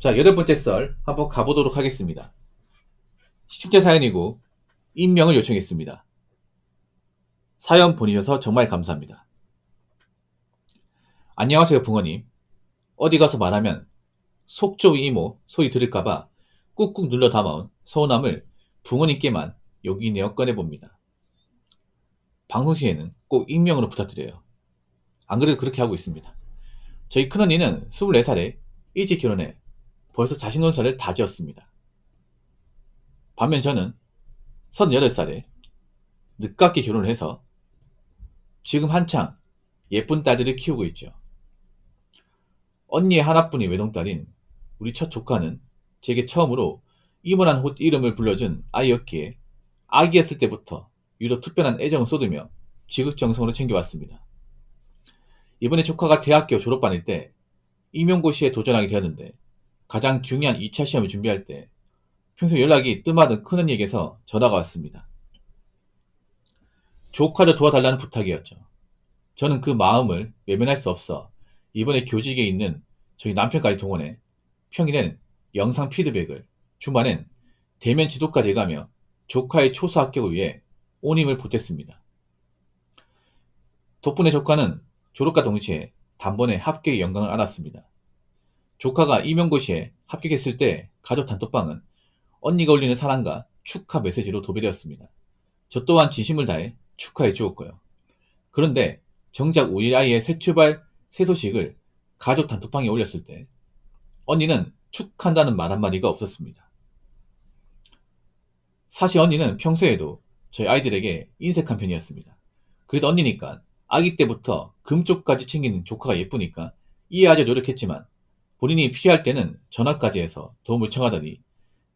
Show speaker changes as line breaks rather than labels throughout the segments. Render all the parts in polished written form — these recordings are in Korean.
자, 8번째 썰 한번 가보도록 하겠습니다. 시청자 사연이고 익명을 요청했습니다. 사연 보내셔서 정말 감사합니다. 안녕하세요 붕어님. 어디 가서 말하면 속 좁은 이모 소리 들을까봐 꾹꾹 눌러 담아온 서운함을 붕어님께만 용기 내어 꺼내봅니다. 방송 시에는 꼭 익명으로 부탁드려요. 안 그래도 그렇게 하고 있습니다. 저희 큰언니는 24살에 일찍 결혼해 벌써 자식 논사를 다 지었습니다. 반면 저는 38살에 늦깎이 결혼을 해서 지금 한창 예쁜 딸들을 키우고 있죠. 언니의 하나뿐인 외동딸인 우리 첫 조카는 제게 처음으로 이모란 이름을 불러준 아이였기에 아기였을 때부터 유독 특별한 애정을 쏟으며 지극정성으로 챙겨왔습니다. 이번에 조카가 대학교 졸업반일 때 임용고시에 도전하게 되었는데 가장 중요한 2차 시험을 준비할 때 평소 연락이 뜸하던 큰언니에게서 전화가 왔습니다. 조카를 도와달라는 부탁이었죠. 저는 그 마음을 외면할 수 없어 이번에 교직에 있는 저희 남편까지 동원해 평일엔 영상 피드백을, 주말엔 대면 지도까지 해가며 조카의 초수 합격을 위해 온 힘을 보탰습니다. 덕분에 조카는 졸업과 동시에 단번에 합격의 영광을 알았습니다. 조카가 임용고시에 합격했을 때 가족 단톡방은 언니가 올리는 사랑과 축하 메시지로 도배되었습니다. 저 또한 진심을 다해 축하해 주었고요. 그런데 정작 우리 아이의 새 출발 새 소식을 가족 단톡방에 올렸을 때 언니는 축한다는 말 한마디가 없었습니다. 사실 언니는 평소에도 저희 아이들에게 인색한 편이었습니다. 그래도 언니니까 아기 때부터 금쪽까지 챙기는 조카가 예쁘니까 이해하려 노력했지만 본인이 필요할 때는 전화까지 해서 도움을 청하더니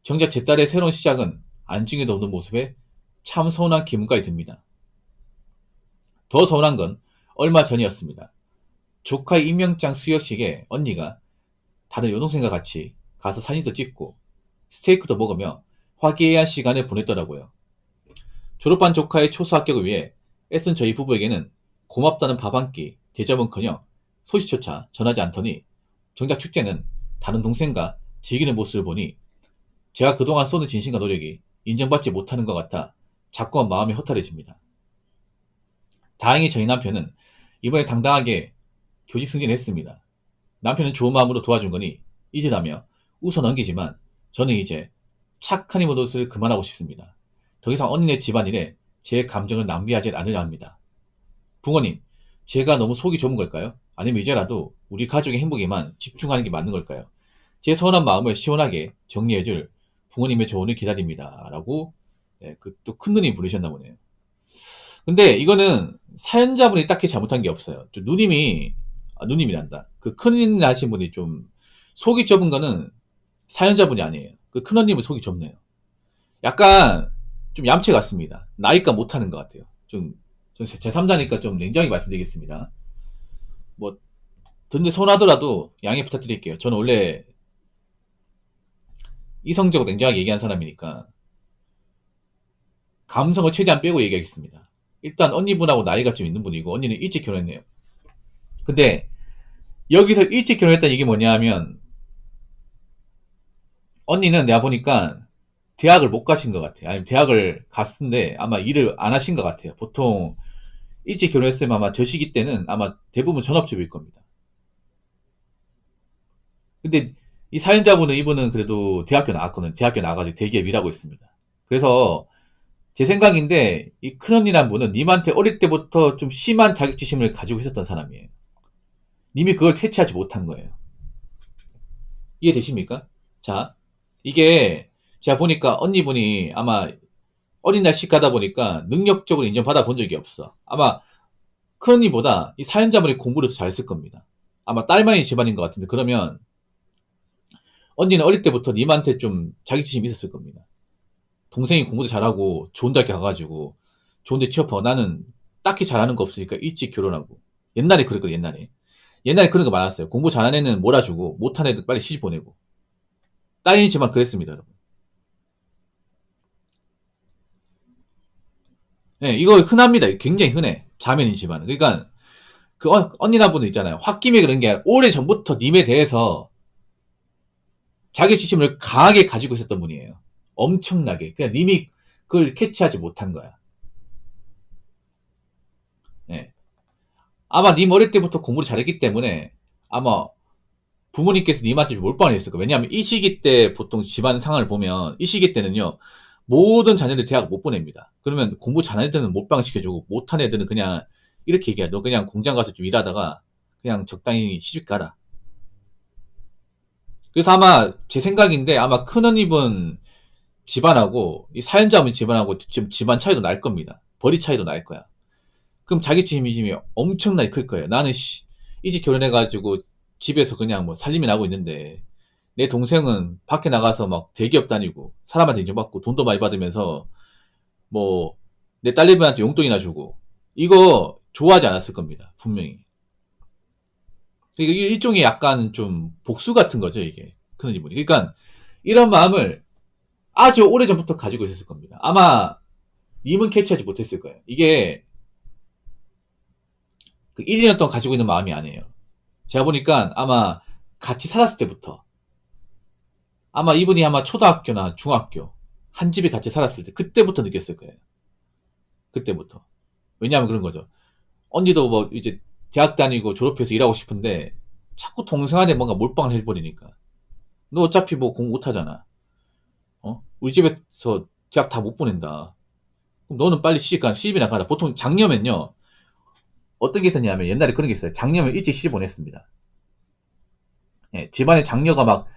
정작 제 딸의 새로운 시작은 안중에도 없는 모습에 참 서운한 기분까지 듭니다. 더 서운한 건 얼마 전이었습니다. 조카의 임명장 수여식에 언니가 다른 여동생과 같이 가서 사진도 찍고 스테이크도 먹으며 화기애애한 시간을 보냈더라고요. 졸업한 조카의 초수 합격을 위해 애쓴 저희 부부에게는 고맙다는 밥 한 끼 대접은커녕 소식조차 전하지 않더니 정작 축제는 다른 동생과 즐기는 모습을 보니 제가 그동안 쏟은 진심과 노력이 인정받지 못하는 것 같아 자꾸만 마음이 허탈해집니다. 다행히 저희 남편은 이번에 당당하게 교직 승진했습니다. 남편은 좋은 마음으로 도와준 거니 잊으라며 웃어 넘기지만 저는 이제 착한 이모 노릇을 그만하고 싶습니다. 더 이상 언니네 집안일에 제 감정을 낭비하지 않으려 합니다. 부모님, 제가 너무 속이 좁은 걸까요? 아니면 이제라도 우리 가족의 행복에만 집중하는 게 맞는 걸까요? 제 서운한 마음을 시원하게 정리해줄 부모님의 조언을 기다립니다. 라고 또 큰누님 부르셨나 보네요. 근데 이거는 사연자분이 딱히 잘못한 게 없어요. 누님이란다. 그 큰누님 하신 분이 좀 속이 좁은 거는 사연자분이 아니에요. 그 큰언님은 속이 좁네요. 약간 좀 얌체 같습니다. 나이가 못하는 것 같아요. 좀 제3자니까 좀 냉정하게 말씀드리겠습니다. 뭐 듣는데 서운하더라도 양해 부탁드릴게요. 저는 원래 이성적으로 냉정하게 얘기한 사람이니까 감성을 최대한 빼고 얘기하겠습니다. 일단 언니분하고 나이가 좀 있는 분이고 언니는 일찍 결혼했네요. 근데 여기서 일찍 결혼했다는 얘기 뭐냐 하면 언니는 내가 보니까 대학을 못 가신 것 같아요. 아니면 대학을 갔는데 아마 일을 안 하신 것 같아요. 보통 일찍 결혼했으면 아마 저 시기 때는 아마 대부분 전업주부일 겁니다. 근데 이 사연자분은 이분은 그래도 대학교 나왔거든요. 대학교 나가지고 대기업 일하고 있습니다. 그래서 제 생각인데 이 큰언니란 분은 님한테 어릴 때부터 좀 심한 자격지심을 가지고 있었던 사람이에요. 님이 그걸 퇴치하지 못한 거예요. 이해되십니까? 자, 이게 제가 보니까 언니분이 아마 어린 날씩 가다 보니까 능력적으로 인정받아 본 적이 없어. 아마 큰언니보다 이 사연자분이 공부를 더 잘했을 겁니다. 아마 딸만이 집안인 것 같은데 그러면 언니는 어릴 때부터 님한테 좀 자격지심이 있었을 겁니다. 동생이 공부도 잘하고 좋은 대학교 가가지고 좋은 데 취업하고 나는 딱히 잘하는 거 없으니까 일찍 결혼하고 옛날에 그랬거든. 옛날에 그런 거 많았어요. 공부 잘하는 애는 몰아주고 못하는 애들 빨리 시집 보내고 딸이지만 그랬습니다. 여러분. 네, 이거 흔합니다. 굉장히 흔해. 자매인 집안은. 그러니까 그 언니나 분들 있잖아요. 홧김에 그런 게 아니라 오래 전부터 님에 대해서 자기 지침을 강하게 가지고 있었던 분이에요. 엄청나게. 그냥 님이 그걸 캐치하지 못한 거야. 예. 아마 님 어릴 때부터 공부를 잘했기 때문에 아마 부모님께서 님한테 몰빵을 했을 거예요. 왜냐하면 이 시기 때 보통 집안 상황을 보면 이 시기 때는요. 모든 자녀들 대학 못 보냅니다. 그러면 공부 잘하는 애들은 몰빵 시켜주고 못한 애들은 그냥 이렇게 얘기해. 너 그냥 공장 가서 좀 일하다가 그냥 적당히 시집 가라. 그래서 아마 제 생각인데 아마 큰언니분 집안하고 이 사연자분 집안하고 지금 집안 차이도 날 겁니다. 벌이 차이도 날 거야. 그럼 자기 책임이 엄청나게 클 거예요. 나는 이 집 결혼해가지고 집에서 그냥 뭐 살림이 나고 있는데 내 동생은 밖에 나가서 막 대기업 다니고 사람한테 인정받고 돈도 많이 받으면서 뭐 내 딸내미한테 용돈이나 주고 이거 좋아하지 않았을 겁니다. 분명히. 이게 일종의 약간 좀 복수 같은 거죠, 이게. 그런 이분이. 그러니까 이런 마음을 아주 오래전부터 가지고 있었을 겁니다. 아마 님은 캐치하지 못했을 거예요. 이게 그 1, 2년 동안 가지고 있는 마음이 아니에요. 제가 보니까 아마 같이 살았을 때부터 아마 이분이 아마 초등학교나 중학교 한 집에 같이 살았을 때 그때부터 느꼈을 거예요. 그때부터. 왜냐하면 그런 거죠. 언니도 뭐 이제 대학 다니고 졸업해서 일하고 싶은데 자꾸 동생한테 뭔가 몰빵을 해버리니까 너 어차피 뭐 공부 못하잖아. 우리 집에서 대학 다 못 보낸다. 그럼 너는 빨리 시집이나 가라. 보통 장녀면요. 어떤 게 있었냐면 옛날에 그런 게 있어요. 장녀면 일찍 시집 보냈습니다. 예, 집안에 장녀가 막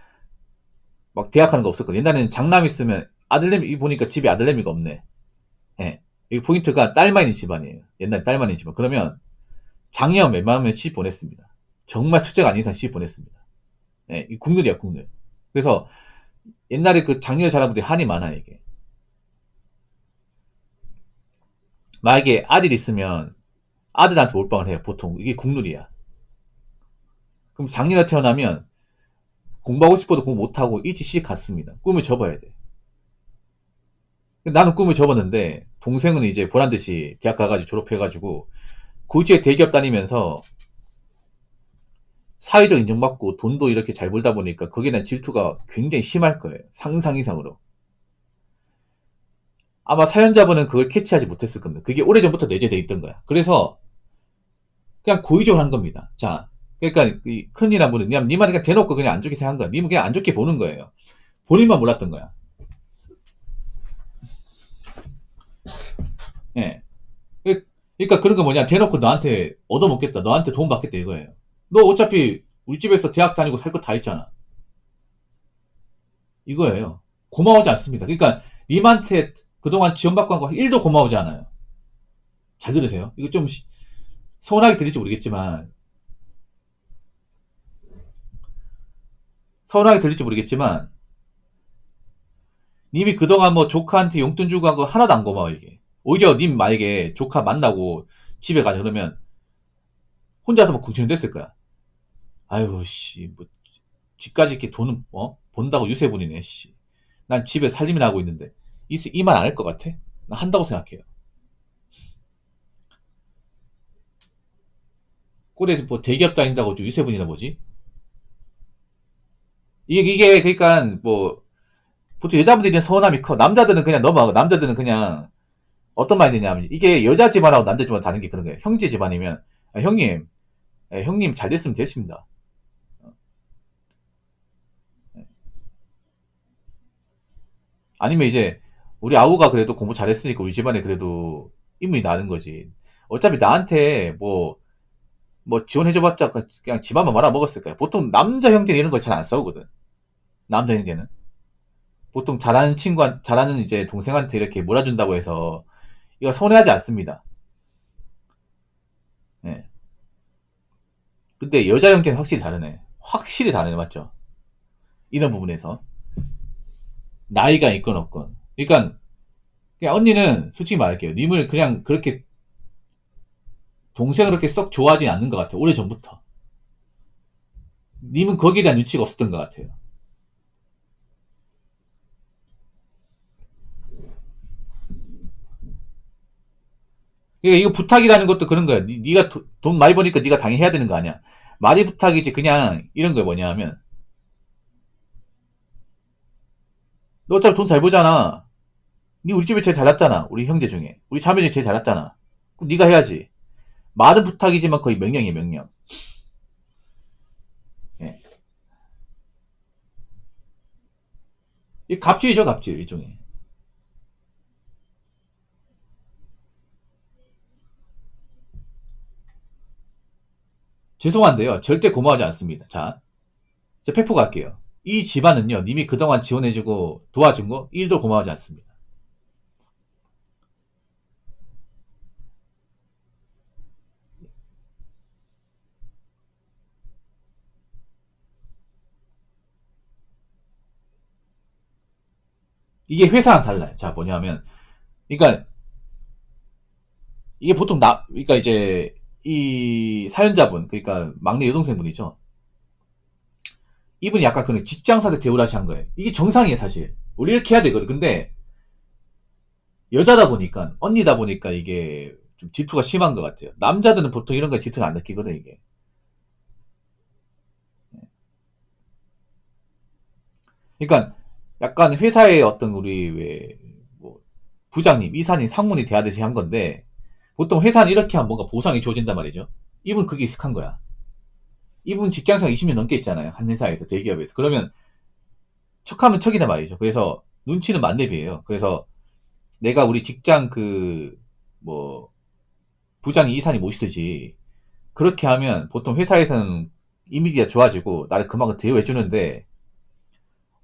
대학 하는 거 없었거든요. 옛날에는 장남 있으면 아들내미 보니까 집에 아들내미가 없네. 예. 이 포인트가 딸만 있는 집안이에요. 옛날에 딸만 있는 집안. 그러면 장녀 웬만하면 시집 보냈습니다. 정말 수재가 아닌 이상 시집 보냈습니다. 예, 이 국룰이야, 국룰. 그래서 옛날에 그 장녀 자라분들이 한이 많아요, 이게. 만약에 아들 있으면 아들한테 몰빵을 해요, 보통. 이게 국룰이야. 그럼 장녀가 태어나면 공부하고 싶어도 공부 못하고 일찍 시집 갔습니다. 꿈을 접어야 돼. 나는 꿈을 접었는데 동생은 이제 보란듯이 대학 가가지고 졸업해가지고 고지에 대기업 다니면서 사회적 인정받고 돈도 이렇게 잘 벌다 보니까 거기에 대한 질투가 굉장히 심할 거예요. 상상 이상으로. 아마 사연자분은 그걸 캐치하지 못했을 겁니다. 그게 오래전부터 내재되어 있던 거야. 그래서 그냥 고의적으로 한 겁니다. 자, 그러니까 이 큰일이란 분은 그냥 님한테 그냥 대놓고 그냥 안 좋게 생각한 거야. 님은 그냥 안 좋게 보는 거예요. 본인만 몰랐던 거야. 예. 그러니까 그런 거 뭐냐. 대놓고 너한테 얻어먹겠다. 너한테 돈 받겠다 이거예요. 너 어차피 우리 집에서 대학 다니고 살 거 다 있잖아. 이거예요. 고마워하지 않습니다. 그러니까 님한테 그동안 지원받고 한 거 1도 고마워하지 않아요. 잘 들으세요. 이거 좀 서운하게 들릴지 모르겠지만 님이 그동안 뭐 조카한테 용돈 주고 한 거 하나도 안 고마워 이게. 오히려 님 만약에 조카 만나고 집에 가자 그러면 혼자서 막 걱정됐을 거야. 아유 씨 뭐 집까지 이렇게 돈은 본다고 유세분이네 씨. 난 집에 살림이나 하고 있는데 이 말 안 할 것 같아? 나 한다고 생각해요. 꼴에 뭐 대기업 다닌다고 좀 유세분이나 뭐지? 이게 그러니까 뭐 보통 여자분들이 서운함이 커. 남자들은 그냥 넘어가고 남자들은 그냥 어떤 말이 되냐면 이게 여자 집안하고 남자 집안 다른 게 그런 거예요. 형제 집안이면 형님, 형님 잘 됐으면 됐습니다. 아니면 이제 우리 아우가 그래도 공부 잘했으니까 우리 집안에 그래도 인물이 나는 거지. 어차피 나한테 뭐 지원해줘봤자 그냥 집안만 말아먹었을 거야. 보통 남자 형제는 이런 거 잘 안 싸우거든. 남자 형제는. 보통 잘하는 잘하는 이제 동생한테 이렇게 몰아준다고 해서 이거 서운해하지 않습니다. 예. 근데 여자 형제는 확실히 다르네. 확실히 다르네, 맞죠? 이런 부분에서. 나이가 있건 없건. 그러니까, 그냥 언니는 솔직히 말할게요. 님을 그냥 그렇게 동생을 그렇게 썩 좋아하지 않는 것 같아요. 오래전부터. 님은 거기에 대한 눈치가 없었던 것 같아요. 그러니까 이거 부탁이라는 것도 그런 거야. 니가 돈 많이 버니까 니가 당연히 해야 되는 거 아니야. 말이 부탁이지 그냥 이런 거 뭐냐 하면 너 어차피 돈 잘 벌잖아. 니 우리 집에 제일 잘났잖아. 우리 형제 중에. 우리 자매 중에 제일 잘났잖아. 그럼 니가 해야지. 말은 부탁이지만 거의 명령이에요, 명령. 예. 이 갑질이죠, 갑질, 일종의. 죄송한데요. 절대 고마워하지 않습니다. 자, 제가 팩포 갈게요. 이 집안은요, 님이 그동안 지원해주고 도와준 거 1도 고마워하지 않습니다. 이게 회사랑 달라요. 자, 뭐냐면, 그러니까 이게 보통 그러니까 이제 이 사연자분, 그러니까 막내 여동생분이죠. 이분이 약간 그런 직장사들 대우라시 한 거예요. 이게 정상이에요, 사실. 우리 이렇게 해야 되거든. 근데 여자다 보니까, 언니다 보니까 이게 좀 질투가 심한 것 같아요. 남자들은 보통 이런 거에 질투가 안 느끼거든, 이게. 그러니까 약간 회사의 어떤 우리 왜, 뭐, 부장님, 이사님, 상무님 대하듯이 한 건데, 보통 회사는 이렇게 하면 뭔가 보상이 주어진단 말이죠. 이분 그게 익숙한 거야. 이분 직장생활 20년 넘게 있잖아요. 한 회사에서, 대기업에서. 그러면 척하면 척이다 말이죠. 그래서 눈치는 만렙이에요. 그래서 내가 우리 직장 뭐, 부장이 이사님 모시듯이 그렇게 하면 보통 회사에서는 이미지가 좋아지고 나를 그만큼 대우해주는데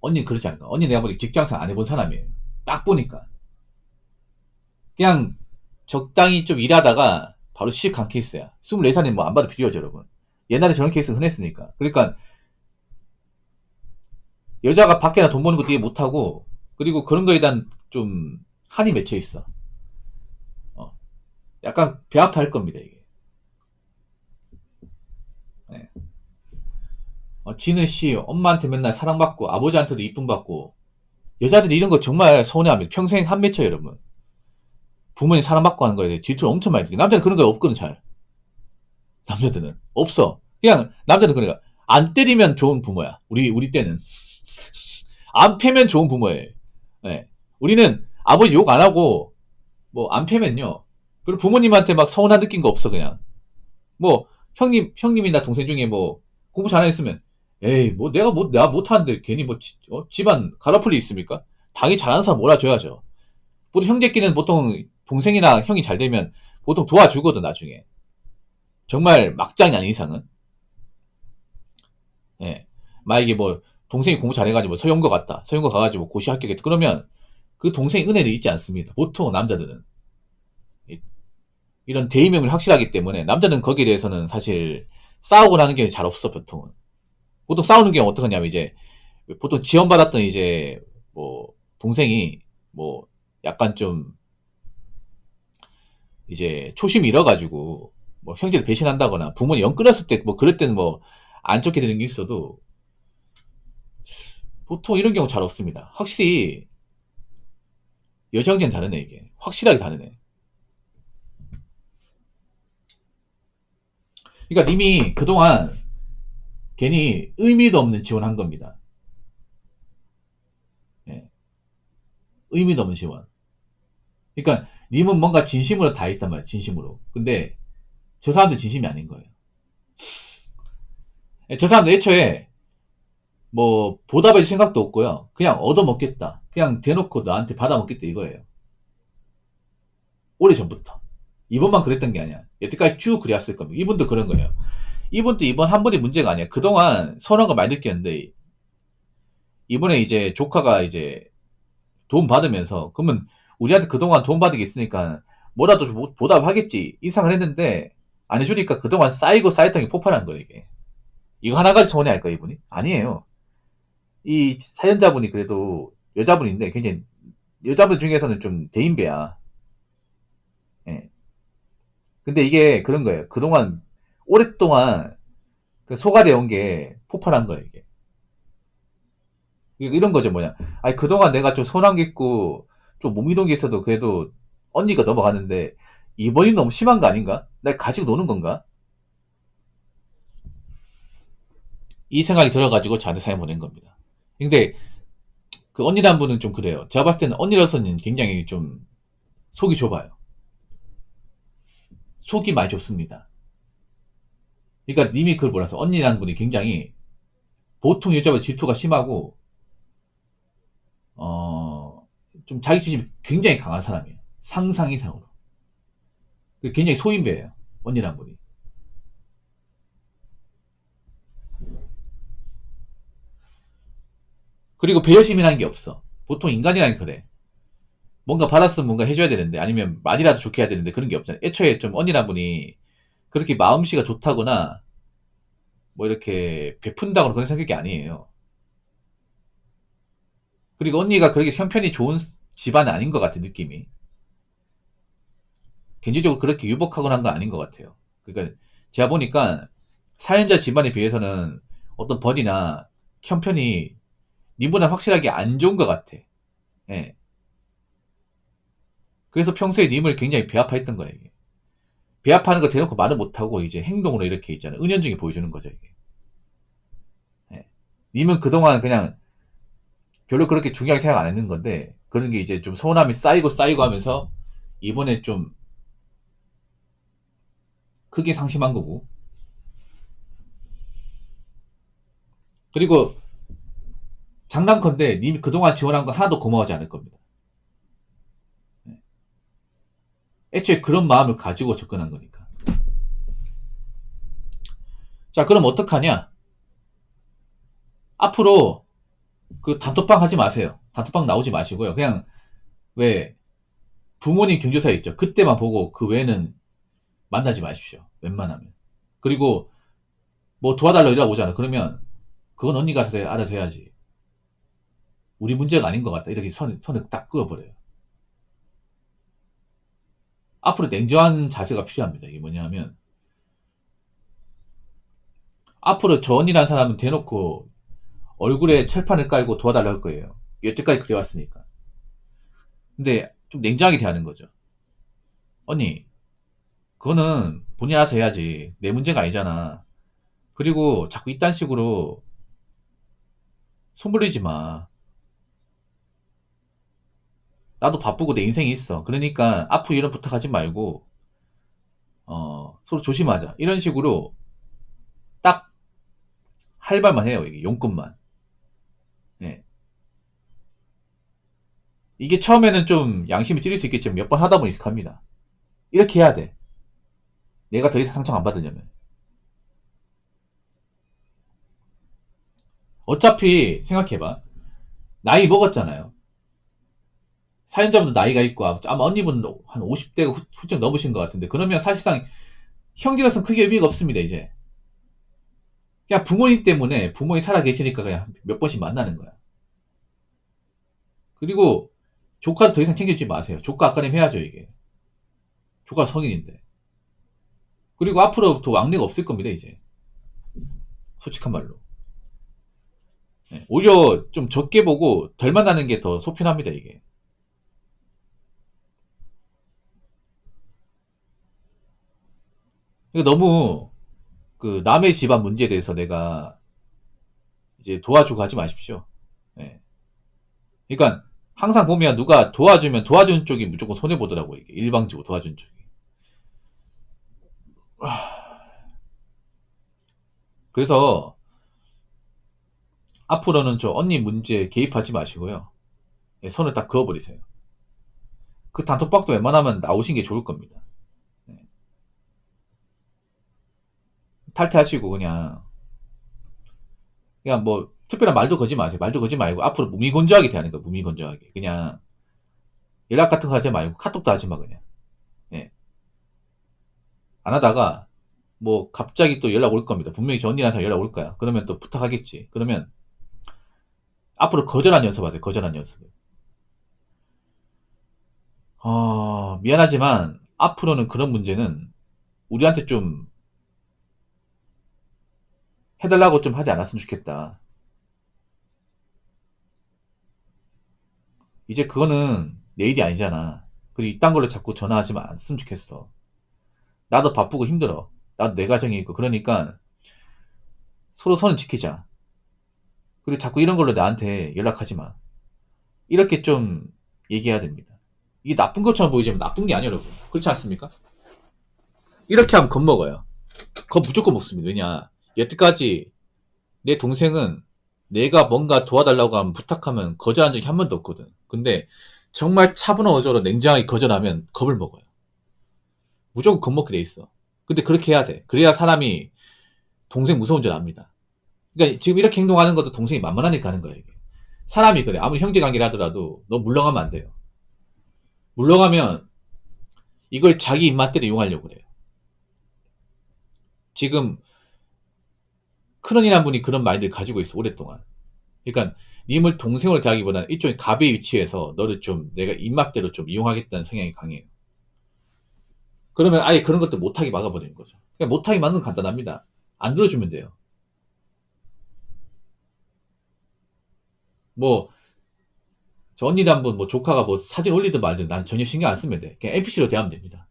언니는 그렇지 않아. 언니 내가 보니 직장생활 안 해본 사람이에요. 딱 보니까. 그냥 적당히 좀 일하다가 바로 시집 간 케이스야. 24살이면 뭐 안 봐도 비교하죠, 여러분. 옛날에 저런 케이스 흔했으니까. 그러니까 여자가 밖에나 돈 버는 것도 이해 못하고 그리고 그런 거에 대한 좀 한이 맺혀 있어. 어. 약간 배합할 겁니다, 이게. 네. 지는 씨, 엄마한테 맨날 사랑받고 아버지한테도 이쁨 받고 여자들이 이런 거 정말 서운해합니다. 평생 한 맺혀, 여러분. 부모님 사랑받고 하는 거에 대해 질투를 엄청 많이 느끼고 남자는 그런 거 없거든, 잘. 남자들은 없어. 그냥 남자는 그러니까 안 때리면 좋은 부모야. 우리 때는 안 패면 좋은 부모예요. 네. 우리는 아버지 욕 안 하고 뭐 안 패면요. 그리고 부모님한테 막 서운한 느낀 거 없어, 그냥. 뭐 형님이나 동생 중에 뭐 공부 잘했으면 에이 뭐 내가 못하는데 괜히 뭐 집안 가라풀리 있습니까? 당연히 잘하는 사람 몰아줘야죠. 보통 형제끼리는 보통 동생이나 형이 잘 되면 보통 도와주거든, 나중에. 정말 막장이 아닌 이상은. 예. 만약에 뭐 동생이 공부 잘해가지고 뭐 서영고 갔다. 서영고 가가지고 뭐 고시 합격했다. 그러면 그 동생의 은혜를 잊지 않습니다. 보통 남자들은. 이런 대의명이 확실하기 때문에 남자는 거기에 대해서는 사실 싸우고 나는 경우가 잘 없어, 보통은. 보통 싸우는 경우 어떻게 하냐면 이제 보통 지원받았던 이제 뭐 동생이 뭐 약간 좀 이제 초심 잃어가지고 뭐 형제를 배신한다거나 부모님 영 끊었을 때 뭐 그럴 때는 뭐 안 좋게 되는 게 있어도 보통 이런 경우 잘 없습니다. 확실히 여자 형제는 다르네, 이게. 확실하게 다르네. 그러니까 님이 그동안 괜히 의미도 없는 지원한 겁니다. 예. 의미도 없는 지원. 그러니까 님은 뭔가 진심으로 다 했단 말이에요. 진심으로. 근데 저 사람들 진심이 아닌 거예요. 예, 저 사람들 애초에 뭐 보답할 생각도 없고요. 그냥 얻어먹겠다. 그냥 대놓고 나한테 받아먹겠다, 이거예요. 오래전부터. 이번만 그랬던 게 아니야. 여태까지 쭉 그래왔을 겁니다. 이분도 그런 거예요. 이분도 이번 한 번이 문제가 아니야. 그동안 서운한 거 많이 느꼈는데 이번에 이제 조카가 이제 도움 받으면서 그러면 우리한테 그동안 도움 받은 게 있으니까 뭐라도 좀 보답하겠지 이상을 했는데 안 해주니까 그동안 쌓이고 쌓였던 게 폭발한 거예요, 이게. 이거 하나 가지 서운해 할까, 이분이? 아니에요. 이 사연자분이 그래도 여자분인데 굉장히 여자분 중에서는 좀 대인배야. 예. 근데 이게 그런 거예요. 그동안 오랫동안 그 소가돼 온 게 폭발한 거예요, 이게. 이런 거죠, 뭐냐. 아니, 그동안 내가 좀 서운한 게 있고, 좀 못 믿은 게 있어도 그래도 언니가 넘어갔는데, 이번이 너무 심한 거 아닌가? 날 가지고 노는 건가? 이 생각이 들어가지고 저한테 사연 보낸 겁니다. 근데 그 언니란 분은 좀 그래요. 제가 봤을 때는 언니로서는 굉장히 좀 속이 좁아요. 속이 많이 좁습니다. 그러니까 님이 그걸 몰라서 언니라는 분이 굉장히 보통 여자보다 질투가 심하고 좀 자기주심이 굉장히 강한 사람이에요. 상상 이상으로. 굉장히 소인배예요. 언니란 분이. 그리고 배려심이라는 게 없어. 보통 인간이라는 그래. 뭔가 받았으면 뭔가 해줘야 되는데 아니면 많이라도 좋게 해야 되는데 그런 게 없잖아요. 애초에 좀 언니란 분이 그렇게 마음씨가 좋다거나 뭐 이렇게 베푼다거나 그런 성격이 아니에요. 그리고 언니가 그렇게 형편이 좋은 집안은 아닌 것 같아, 느낌이. 개인적으로 그렇게 유복하거나 한 건 아닌 것 같아요. 그러니까 제가 보니까 사연자 집안에 비해서는 어떤 번이나 형편이 님보다 확실하게 안 좋은 것 같아. 예. 그래서 평소에 님을 굉장히 배아파했던 거예요, 이게. 배아파하는 거 대놓고 말을 못하고 이제 행동으로 이렇게 있잖아요. 은연중에 보여주는 거죠, 이게. 예. 님은 그동안 그냥 별로 그렇게 중요하게 생각 안 했는 건데, 그런 게 이제 좀 서운함이 쌓이고 쌓이고 하면서 이번에 좀 크게 상심한 거고. 그리고 장난컨대 님이 그동안 지원한 거 하나도 고마워하지 않을 겁니다. 예. 애초에 그런 마음을 가지고 접근한 거니까. 자, 그럼 어떡하냐? 앞으로 그 단톡방 하지 마세요. 단톡방 나오지 마시고요. 그냥 왜 부모님 경조사 있죠. 그때만 보고 그 외에는 만나지 마십시오. 웬만하면. 그리고 뭐 도와달라 이러고 오잖아. 그러면 그건 언니가 알아서 해야지. 우리 문제가 아닌 것 같다. 이렇게 선을 딱 그어버려요. 앞으로 냉정한 자세가 필요합니다. 이게 뭐냐면 앞으로 저 언니라는 사람은 대놓고 얼굴에 철판을 깔고 도와달라 할 거예요. 여태까지 그래왔으니까. 근데 좀 냉정하게 대하는 거죠. 언니, 그거는 본인 알아서 해야지. 내 문제가 아니잖아. 그리고 자꾸 이딴 식으로 손 벌리지 마. 나도 바쁘고 내 인생이 있어. 그러니까 앞으로 이런 부탁하지 말고 서로 조심하자. 이런 식으로 딱 할 말만 해요. 이게 용건만. 예. 이게 처음에는 좀 양심이 찔릴 수 있겠지만 몇 번 하다 보니 익숙합니다. 이렇게 해야 돼. 내가 더 이상 상처 안 받으려면. 어차피 생각해봐. 나이 먹었잖아요. 사연자분도 나이가 있고 아마 언니분도 한 50대가 훌쩍 넘으신 것 같은데 그러면 사실상 형제로서는 크게 의미가 없습니다. 이제 그냥 부모님 때문에 부모님 살아 계시니까 그냥 몇 번씩 만나는 거야. 그리고 조카도 더 이상 챙겨주지 마세요. 조카 아까님 해야죠 이게. 조카 성인인데. 그리고 앞으로부터 왕래가 없을 겁니다 이제. 솔직한 말로. 네, 오히려 좀 적게 보고 덜 만나는 게 더 속편합니다 이게. 그러니까 너무 그 남의 집안 문제에 대해서 내가 이제 도와주고 하지 마십시오. 예. 그러니까 항상 보면 누가 도와주면 도와준 쪽이 무조건 손해 보더라고 이게 일방적으로 도와준 쪽이. 그래서 앞으로는 저 언니 문제에 개입하지 마시고요. 예, 선을 딱 그어버리세요. 그 단톡방도 웬만하면 나오신 게 좋을 겁니다. 예. 탈퇴하시고 그냥 뭐 특별한 말도 걸지 마세요. 말도 걸지 말고 앞으로 무미건조하게 대하는 거예요. 무미건조하게. 그냥 연락 같은 거 하지 말고 카톡도 하지 마 그냥. 예. 안 하다가 뭐 갑자기 또 연락 올 겁니다. 분명히 저 언니라서 연락 올 거야. 그러면 또 부탁하겠지. 그러면 앞으로 거절한 연습하세요. 거절한 연습을. 미안하지만 앞으로는 그런 문제는 우리한테 좀 해달라고 좀 하지 않았으면 좋겠다. 이제 그거는 내 일이 아니잖아. 그리고 이딴 걸로 자꾸 전화하지 않았으면 좋겠어. 나도 바쁘고 힘들어. 나도 내 가정이 있고 그러니까 서로 선을 지키자. 그리고 자꾸 이런 걸로 나한테 연락하지 마. 이렇게 좀 얘기해야 됩니다. 이게 나쁜 것처럼 보이지만 나쁜 게 아니에요, 여러분. 그렇지 않습니까? 이렇게 하면 겁먹어요. 무조건 먹습니다. 왜냐, 여태까지 내 동생은 내가 뭔가 도와달라고 하면 부탁하면 거절한 적이 한 번도 없거든. 근데 정말 차분어적으로 냉정하게 거절하면 겁을 먹어요. 무조건 겁먹게 돼 있어. 근데 그렇게 해야 돼. 그래야 사람이 동생 무서운 줄 압니다. 그러니까 지금 이렇게 행동하는 것도 동생이 만만하니까 하는 거예요. 이게. 사람이 그래. 아무리 형제관계를 하더라도 너 물러가면 안 돼요. 물러가면 이걸 자기 입맛대로 이용하려고 그래요. 지금 큰언니란 분이 그런 마인드를 가지고 있어, 오랫동안. 그러니까 님을 동생으로 대하기보다는 이쪽에 갑의 위치에서 너를 좀 내가 입맛대로 좀 이용하겠다는 성향이 강해요. 그러면 아예 그런 것도 못하게 막아버리는 거죠. 그냥 못하게 막는 건 간단합니다. 안 들어주면 돼요. 뭐, 저 언니도 한번 뭐 조카가 뭐 사진 올리든 말든 난 전혀 신경 안 쓰면 돼. 그냥 NPC로 대하면 됩니다.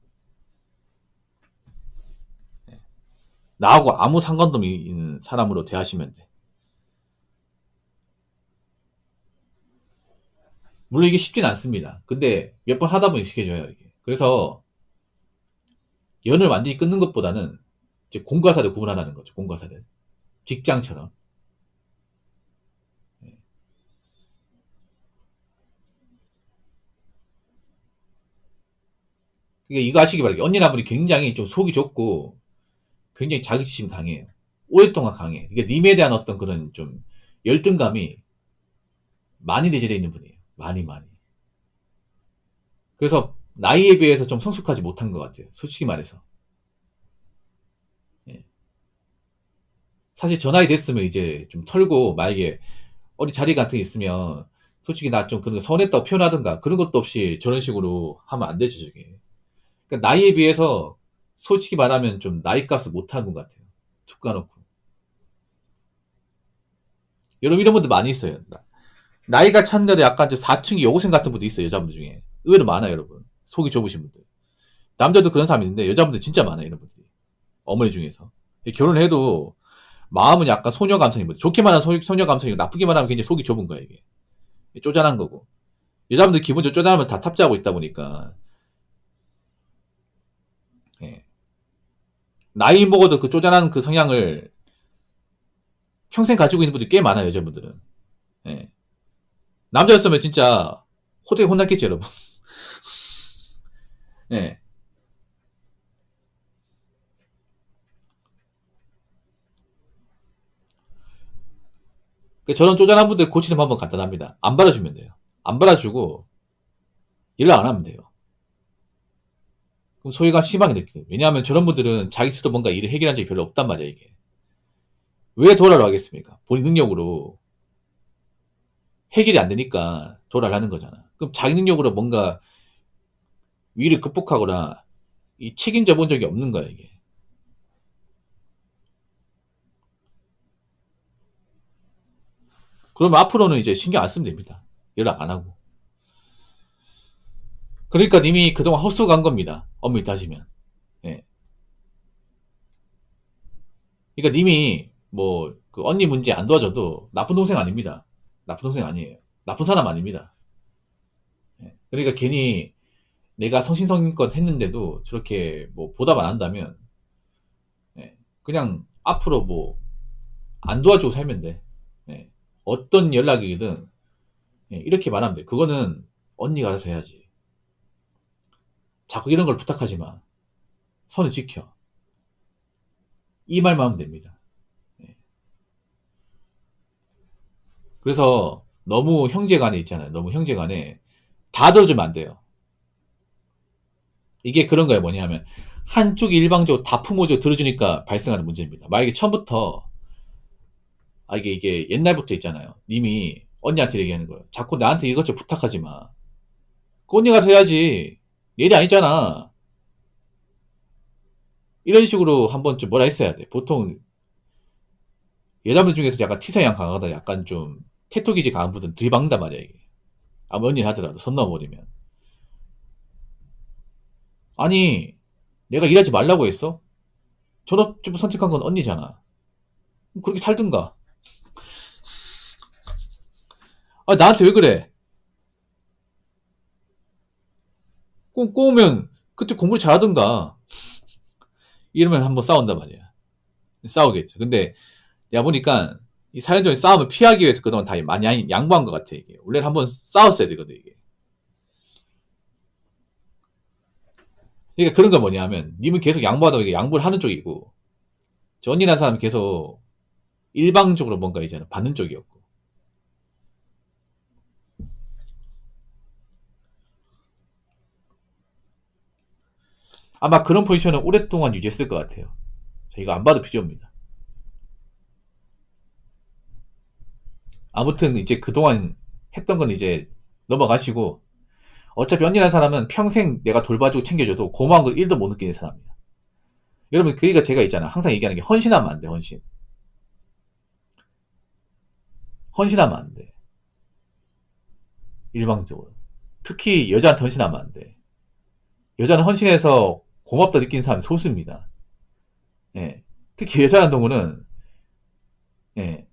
나하고 아무 상관도 없는 사람으로 대하시면 돼. 물론 이게 쉽진 않습니다. 근데 몇 번 하다 보면 익숙해져요, 이게. 그래서 연을 완전히 끊는 것보다는 이제 공과사를 구분하라는 거죠, 공과사를. 직장처럼. 그러니까 이거 아시기 바랍니다. 언니나 분이 굉장히 좀 속이 좁고 굉장히 자긍심 강해요. 오랫동안 강해. 그러니까 님에 대한 어떤 그런 좀 열등감이 많이 내재되어 있는 분이에요. 많이 많이. 그래서 나이에 비해서 좀 성숙하지 못한 것 같아요. 솔직히 말해서. 예. 사실 저 나이 됐으면 이제 좀 털고 만약에 어디 자리 같은 게 있으면 솔직히 나 좀 그런 거 서운했다고 표현하든가 그런 것도 없이 저런 식으로 하면 안 되죠, 저게. 그러니까 나이에 비해서 솔직히 말하면 좀 나이 값을 못하는 것 같아요. 툭 까놓고. 여러분 이런 분들 많이 있어요. 나이가 찼는데도 약간 좀 사춘기 여고생 같은 분도 있어요. 여자분들 중에. 의외로 많아요, 여러분. 속이 좁으신 분들. 남자도 그런 사람이 있는데 여자분들 진짜 많아요, 이런 분들이. 어머니 중에서. 결혼을 해도 마음은 약간 소녀 감성인 분들. 좋게 말하면 소녀 감성이고 나쁘게 말하면 굉장히 속이 좁은 거야, 이게. 쪼잔한 거고. 여자분들 기본적으로 쪼잔하면 다 탑재하고 있다 보니까. 예. 나이 먹어도 그 쪼잔한 그 성향을 평생 가지고 있는 분들이 꽤 많아요, 여자분들은. 예. 남자였으면 진짜 호되게 혼났겠지, 여러분. 예. 저런 쪼잔한 분들 고치는 방법 간단합니다. 안 받아주면 돼요. 안 받아주고 연락 안 하면 돼요. 그럼 소외감 심하게 느껴요. 왜냐하면 저런 분들은 자기 스스로 뭔가 일을 해결한 적이 별로 없단 말이야, 이게. 왜 도라를 하겠습니까? 본인 능력으로 해결이 안 되니까 도라를 하는 거잖아. 그럼 자기 능력으로 뭔가 위를 극복하거나 이 책임져 본 적이 없는 거야, 이게. 그러면 앞으로는 이제 신경 안 쓰면 됩니다. 연락 안 하고. 그러니까 님이 그동안 헛수고한 겁니다. 엄밀히 따지면. 예. 그러니까 님이 뭐 그 언니 문제 안 도와줘도 나쁜 동생 아닙니다. 나쁜 동생 아니에요. 나쁜 사람 아닙니다. 예. 그러니까 괜히 내가 성신성의껏 했는데도 저렇게 뭐 보답 안 한다면 예. 그냥 앞으로 뭐 안 도와주고 살면 돼. 예. 어떤 연락이든 예. 이렇게 말하면 돼. 그거는 언니가 알아서 해야지. 자꾸 이런 걸 부탁하지 마. 선을 지켜. 이 말만 하면 됩니다. 예. 그래서 너무 형제간에 있잖아요. 너무 형제간에 다 들어주면 안 돼요. 이게 그런 거예요. 뭐냐면 한쪽이 일방적으로 다 품어줘 들어주니까 발생하는 문제입니다. 만약에 처음부터 이게 옛날부터 있잖아요. 님이 언니한테 얘기하는 거예요. 자꾸 나한테 이것저것 부탁하지 마. 그 언니가 해야지. 내 일이 아니잖아. 이런 식으로 한 번쯤 뭐라 했어야 돼. 보통 여자분 중에서 약간 티성향 강하다 약간 좀 태토기질 강한 분들은 들이박는단 말이야 이게. 아무 언니 하더라도 선 넘어버리면. 아니 내가 일하지 말라고 했어? 전업주부 선택한 건 언니잖아. 그렇게 살든가. 아 나한테 왜 그래? 꼬우면 그때 공부 잘하던가. 이러면 한번 싸운단 말이야. 싸우겠죠. 근데 내가 보니까 이 4년 전에 싸움을 피하기 위해서 그동안 다 많이 양보한 것 같아, 이게. 원래는 한번 싸웠어야 되거든, 이게. 그러니까 그런 거 뭐냐면, 님은 계속 양보하다가 이게 양보를 하는 쪽이고, 저 언니라는 사람은 계속 일방적으로 뭔가 이제 받는 쪽이었고. 아마 그런 포지션은 오랫동안 유지했을 것 같아요. 이거 안 봐도 비디오입니다. 아무튼 이제 그동안 했던 건 이제 넘어가시고, 어차피 언니라는 사람은 평생 내가 돌봐주고 챙겨줘도 고마운 거 1도 못 느끼는 사람이야. 여러분, 그러니까 제가 있잖아. 항상 얘기하는 게 헌신하면 안 돼, 헌신. 헌신하면 안 돼. 일방적으로. 특히 여자한테 헌신하면 안 돼. 여자는 헌신해서 고맙다 느끼는 사람이 소수입니다. 예. 특히 여자라는 동물은, 예.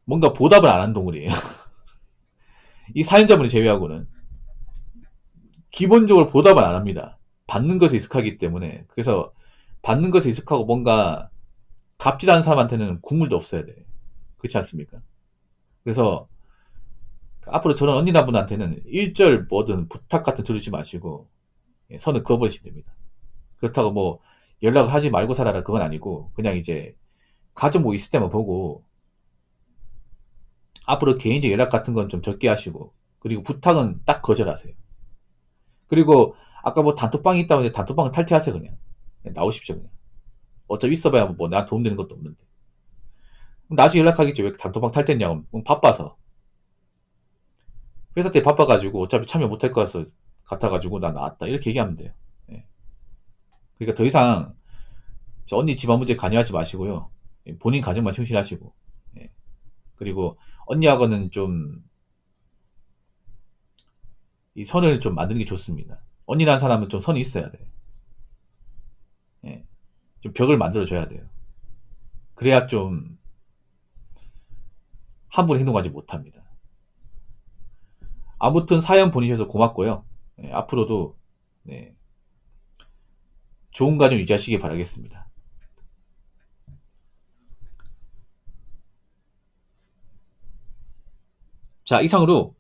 뭔가 보답을 안 하는 동물이에요. 이 사연자분을 제외하고는 기본적으로 보답을 안 합니다. 받는 것에 익숙하기 때문에. 그래서 받는 것에 익숙하고 뭔가 갑질하는 사람한테는 국물도 없어야 돼. 그렇지 않습니까? 그래서 앞으로 저런 언니나분한테는 일절 뭐든 부탁 같은 두르지 마시고 선을 그어버리시면 됩니다. 그렇다고 뭐 연락을 하지 말고 살아라 그건 아니고 그냥 이제 가족 뭐 있을 때만 보고 앞으로 개인적 연락 같은 건 좀 적게 하시고 그리고 부탁은 딱 거절하세요. 그리고 아까 뭐 단톡방이 있다고 했는데 단톡방은 탈퇴하세요. 그냥 나오십시오. 그냥 어차피 있어봐야 뭐 나 도움되는 것도 없는데 나중에 연락하겠지. 왜 단톡방 탈퇴했냐고. 바빠서 회사 때 바빠가지고 어차피 참여 못할 것 같아가지고 나 나왔다 이렇게 얘기하면 돼요. 예. 그러니까 더 이상 저 언니 집안 문제 관여하지 마시고요. 본인 가정만 충실하시고 예. 그리고 언니하고는 좀 이 선을 좀 만드는 게 좋습니다. 언니라는 사람은 좀 선이 있어야 돼. 예. 좀 벽을 만들어줘야 돼요. 그래야 좀 함부로 행동하지 못합니다. 아무튼 사연 보내주셔서 고맙고요. 예, 앞으로도 네, 좋은 가정 유지하시기 바라겠습니다. 자, 이상으로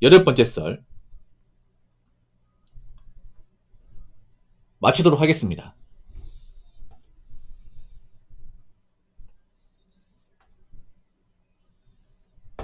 8번째 썰 마치도록 하겠습니다.